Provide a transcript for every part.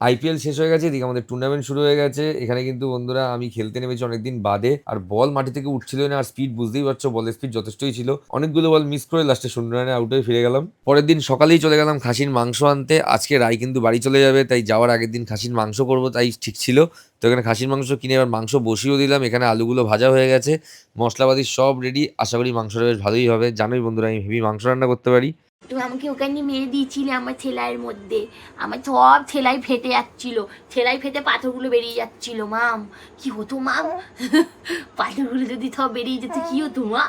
IPL শেষ হয়ে গেছে, এদিকে আমাদের টুর্নামেন্ট শুরু হয়ে গেছে। এখানে কিন্তু বন্ধুরা আমি খেলতে নেমেছি অনেকদিন বাদে, আর বল মাটি থেকে উঠছিল না, আর স্পিড বুঝতেই পারছো, বলের স্পিড যথেষ্টই ছিল। অনেকগুলো বল মিস করে লাস্টে 0 রানে আউট হয়ে ফিরে গেলাম। পরের দিন সকালেই চলে গেলাম খাসির মাংস আনতে। আজকে রাই কিন্তু বাড়ি চলে যাবে, তাই যাওয়ার আগের দিন খাসির মাংস করবো, তাই ঠিক ছিল। তো এখানে খাসির মাংস কিনে এবার মাংস বসিয়েও দিলাম। এখানে আলুগুলো ভাজা হয়ে গেছে, মশলাপাতি সব রেডি। আশা করি মাংসটা বেশ ভালোই হবে। জানোই বন্ধুরা আমি হেভি মাংস রান্না করতে পারি। তুমি আমাকে ওখানে মেরে দিয়েছিলে আমার ছেলাইয়ের মধ্যে, আমার সব ছেলাই ফেটে যাচ্ছিল, ছেলাই ফেটে পাথরগুলো বেরিয়ে যাচ্ছিল। মাম কি হতো মাম, পাথরগুলো যদি সব বেরিয়ে যেত কি হতো মা?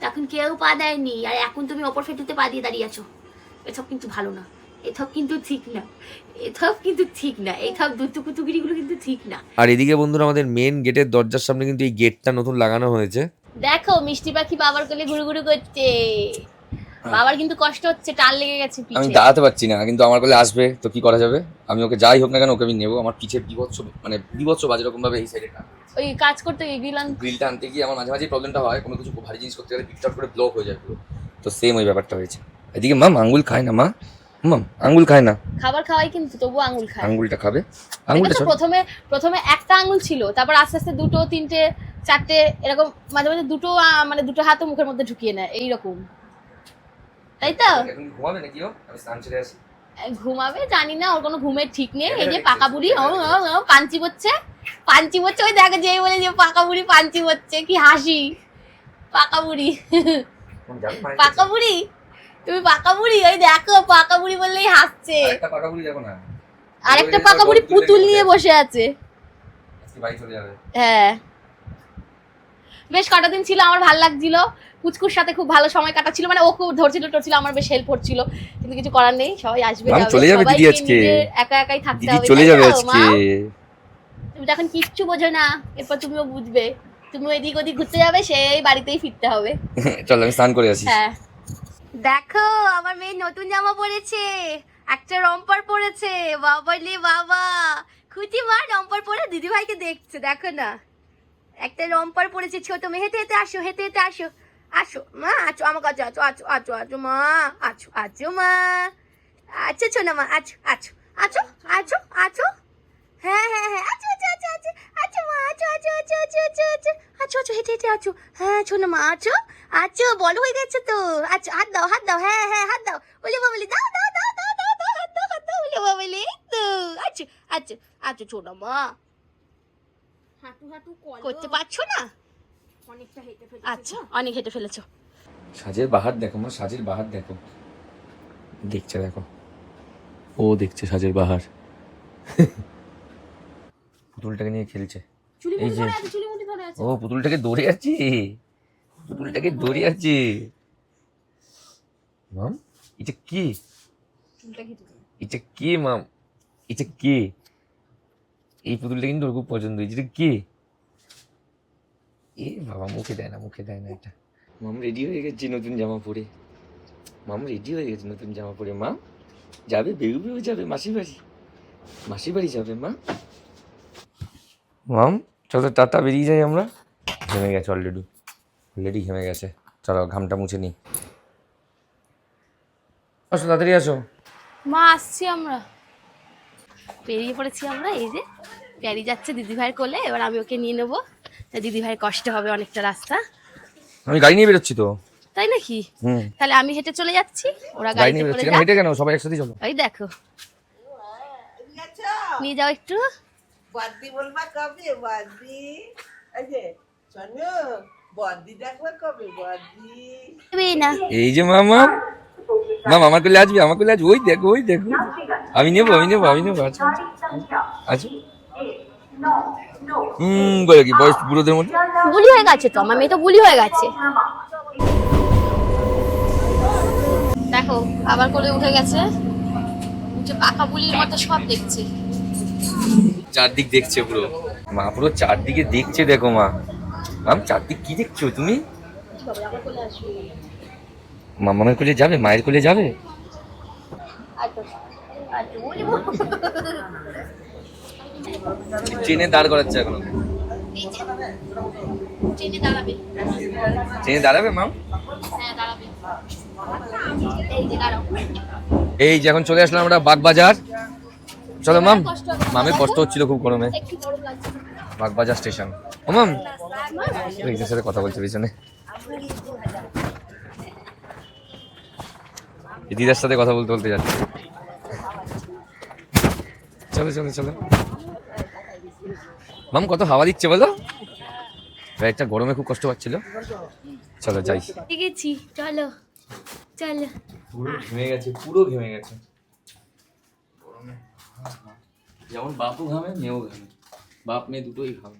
তখন কেউ পা দেয়নি, আর এখন তুমি অপর ফেটুতে পা দিয়ে দাঁড়িয়ে আছো। এসব কিন্তু ভালো না, এসব কিন্তু ঠিক না, এসব কিন্তু ঠিক না, এইসব দুতুকুতুগিরিগুলো কিন্তু ঠিক না। আর এদিকে বন্ধুরা আমাদের মেন গেটের দরজার সামনে কিন্তু এই গেটটা নতুন লাগানো হয়েছে। দেখো মিষ্টি পাখি বাবার কোলে ঘুরু ঘুরু করছে। বাবার কিন্তু কষ্ট হচ্ছে, টাল লেগে গেছে পিঠে। আমি দাঁড়াতে পারছি না, কিন্তু আমার কোলে আসবে তো কি করা যাবে? আমি ওকে যাই হোক না কেন ওকে আমি নেবো। আমার পিঠে বিভৎস বাজে রকম ভাবে এই সাইডে ওই কাজ করতে গিয়ে গ্রিলটা আনতে গিয়ে আমার মাঝে মাঝে প্রবলেমটা হয়। কোনো কিছু খুব ভারী জিনিস করতে গেলে পিঠটা করে ব্লক হয়ে যায় পুরো। তো সেম ওই ব্যাপারটা হয়েছে। এদিকে মা আঙ্গুল খায় না, আঙ্গুল খায় না। খাবার খাওয়াই কিন্তু তবু আঙ্গুল খায়। আঙ্গুলটা খাবে, আঙ্গুলটা প্রথমে একটা আঙ্গুল ছিল, তারপর আস্তে আস্তে 2, 3, 4 এরকম মাঝে মাঝে দুটো হাতও মুখের মধ্যে ঢুকিয়ে নেয় এইরকম, তাই তো? এখন ঘুমাবে নাকি ও? আমি স্নান ছেড়ে আসি। ঘুমাবে জানি না, ওর কোনো ঘুমের ঠিক নেই। এই যে পাকা বুড়ি পাঞ্চি করছে, ওই দেখো যেই বলে যে পাকা বুড়ি পাঞ্চি করছে, কি হাসি। পাকা বুড়ি তুমি পাকা বুড়ি, ওই দেখো পাকা বুড়ি বললেই হাসছে। একটা পাকা বুড়ি দেখো না, আরেকটা পাকা বুড়ি পুতুল নিয়ে বসে আছে। বাড়ি চলে যাবে। হ্যাঁ, বেশ কটা দিন ছিল, আমার ভালো লাগছিল। পুচকুর সাথে খুব ভালো সময় কাটাচ্ছিল, মানে ও খুব ধরছিল, আমার বেশ হেল্প করছিল। কিন্তু কিছু করার নেই, সবাই আসবে চলে যাবে দিদি আজকে। একা একাই থাকতে হবে, চলে যাবে আজকে। তুমি তখন কিচ্ছু বোঝো না, এরপর তুমিও বুঝবে। তুমি এদিক ওদিক ঘুরতে যাবে, সেই বাড়িতেই ফিরতে হবে। চল আমি স্নান করে আসি। হ্যাঁ, দেখো আমার মেয়ে নতুন জামা পরেছে, একটা রম্পার পরেছে। বাবা রে বাবা, খুঁটি মা রম্পার পরে দিদি ভাইকে দেখছে, দেখো না। একটা রম্পার পরেছে ছোট মেয়ে। হেঁটে হেঁটে আসো, আসো মা, আছো আমার কাছে, আছো মা, আছো মা, আচ্ছা ছোনা মা, আছো। হ্যাঁ, আছো মা, আছো, হেঁটে আছো। হ্যাঁ ছোনা মা, আছো, বড় হয়ে গেছে তো। আচ্ছা হাত দাও, হ্যাঁ হাত দাও, বলে বাবলি দাও, হাত দাও, বলে বাবলি তো। আচ্ছা ছোনা মা, হাঁটু করতে পারছো না? অনেকটা হেঁটে ফেলেছো। আচ্ছা, অনেক হেঁটে ফেলেছো। সাজের বাহার দেখো মা, সাজের বাহার দেখো। দেখছে দেখো, ও দেখছে সাজের বাহার। পুতুলটাকে নিয়ে খেলছে। এই যে ও পুতুলটাকে দৌড়ে যাচ্ছে, মাম এটা কি? মাম এটা কি? এই পুতুলটা কিন্তু ওর খুব পছন্দ হয়েছে। এটা কি? এ বাবা, মুখে দেয় না এটা। মাম রেডি হয়ে গেছে নতুন জামা পরে। মা যাবে, বেউ যাবে মাসির বাড়ি যাবে মা। মাম চলো টাটা, বেরিয়ে যাই আমরা। ঘেমে গেছে অলরেডি ঘেমে গেছে। চলো ঘামটা মুছে নিই। আসো তাড়াতাড়ি আসো মা, আসছি আমরা। বেরিয়ে পড়েছি আমরা, এই যে প্যারি যাচ্ছে দিদিভাইয়ের কোলে। এবার আমি ওকে নিয়ে নেবো, দিদিভাইয়ের কষ্ট হবে অনেকটা রাস্তা। আমি গাড়ি নিয়ে বেরোচ্ছি তো। তাই নাকি? তাহলে আমি হেঁটে চলে যাচ্ছি, ওরা গাড়ি নিয়ে বেরোচ্ছি। হেঁটে কেন, সবাই একসাথে চলো। ওই দেখো, নিয়ে যাও একটু। বাদি বলবা কবে? বাদি এই যে শোনো, বাদি দেখবা কবে? বাদি না, এই যে মামা আমার কোলে আসবি, ওই দেখো আমি নেবো আচ্ছা বলে কি বয়স বুড়োদের মধ্যে বুলি হয়ে গেছে তো, আমার মেয়ে তো বুলি হয়ে গেছে। দেখো আবার কোলে উঠে গেছে, পাকা বুলির মতো সব দেখছে, চারদিক দেখছে পুরো। মা পুরো চারদিকে দেখছে, দেখো মাম চারদিক কি দেখছো তুমি? মামার কোলে যাবে, মায়ের কোলে যাবে। ট্রেনে দাঁড় করাচ্ছে এখন। এই যে ট্রেনে দাঁড়াবে। ট্রেনে দাঁড়াবে মাম? হ্যাঁ দাঁড়াবে। এই যে দাঁড়াও। এই যে এখন চলে আসলাম আমরা বাগবাজার। চলো মাম। মামের কষ্ট হচ্ছিল খুব গরমে। একটু গরম লাগছে। বাগবাজার স্টেশন। ও মাম, রিক্সার সাথে কথা বলছে পিছনে। এই দিদার সাথে কথা বলতে বলতে যাচ্ছে। চলো চলো চলো মাম, কত হাওয়া দিচ্ছে বলো। একটা গরমে খুব কষ্ট পাচ্ছিল। চলো যাই। ঠিক আছে, চলো চলো। পুরো ঘেমে গেছে, পুরো ঘেমে গেছে গরমে। যেমন বাপও ঘামে, মেয়েও ঘামে, বাপ মেয়ে দুটোই ঘামে।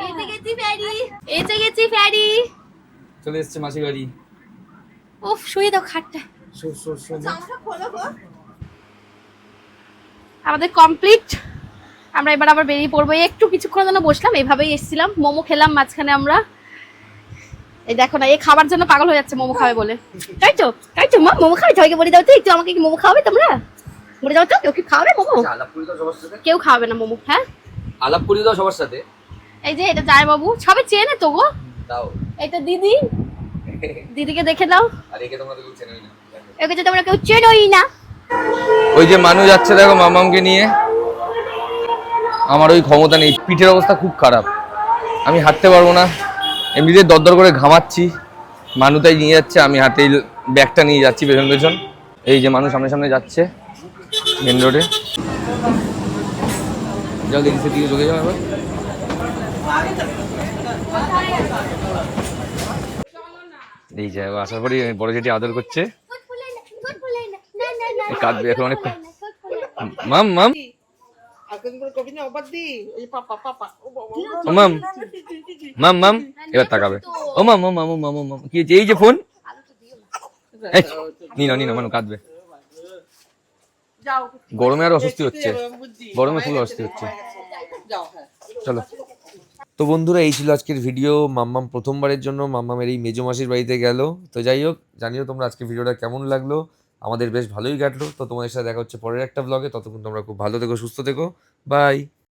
এসে গেছি ফ্যারি, এসে গেছি ফ্যারি। চলে এসছে মাসি বাড়ি। উফ, শুয়ে দাও খাটটা। আমাদের কমপ্লিট। আমরা এবার আবার বেরিয়ে পড়বো। একটু কিছুক্ষণের জন্য বসলাম, এভাবেই এসেছিলাম। মোমো খেলাম মাঝখানে আমরা। এই দেখো না, এই খাবার জন্য পাগল হয়ে যাচ্ছে মোমো খাবে বলে। তাই তো, তাই তো মা, মোমো খাবে? সবাইকে বলে দাও তো একটু, আমাকে কি মোমো খাওয়াবে তোমরা? বলে দাও তো, কেউ কি খাওয়াবে মোমো? আলাপ করে দাও সবার সাথে। কেউ খাওয়াবে না মোমো। হ্যাঁ, আলাপ করে দাও সবার সাথে। এই যে এটা জামাই বাবু, সবাই চেনে তো গো। দাও। এটা দিদি, দিদিকে দেখে দাও। আর একে তোমরা তো কেউ চেনোই না। একে তো তোমরা কেউ চেনোই না। ওই যে মানুষ যাচ্ছে দেখো মামামকে নিয়ে। আমার ওই ক্ষমতা নেই, পিঠের অবস্থা খুব খারাপ, আমি হাঁটতে পারবো না। এমনিতে দরদর করে ঘামাচ্ছি। মানু তাই নিয়ে যাচ্ছে, আমি হাতে ব্যাগটা নিয়ে যাচ্ছি পেছন পেছন। এই যে মানুষ সামনে সামনে যাচ্ছে মেন রোডে। যাও দেখি সেদিকে চলে যাও এবার। এই যে আসার পরে বড় যেটি আদর করছে, কাঁদবে এখন অনেক। মাম মাম ও মাম, মাম মাম এবার তাকাবে। ও মাম মাম মাম মাম মাম কি হয়েছে? এই যে ফোন। নি না নি না, মানু কাঁদবে। গরমে আর অস্বস্তি হচ্ছে, গরমে ফুল অস্বস্তি হচ্ছে। চলো। তো বন্ধুরা, এই ছিল আজকের ভিডিও। মাম্মাম প্রথমবারের জন্য মাম্মামের এই মেজো মাসির বাড়িতে গেল। তো যাই হোক, জানিও তোমরা আজকে ভিডিওটা কেমন লাগলো। আমাদের বেশ ভালোই কাটলো। তো তোমাদের সাথে দেখা হচ্ছে পরের একটা ব্লগে। ততক্ষণ তোমরা খুব ভালো থেকো, সুস্থ থেকো। বাই।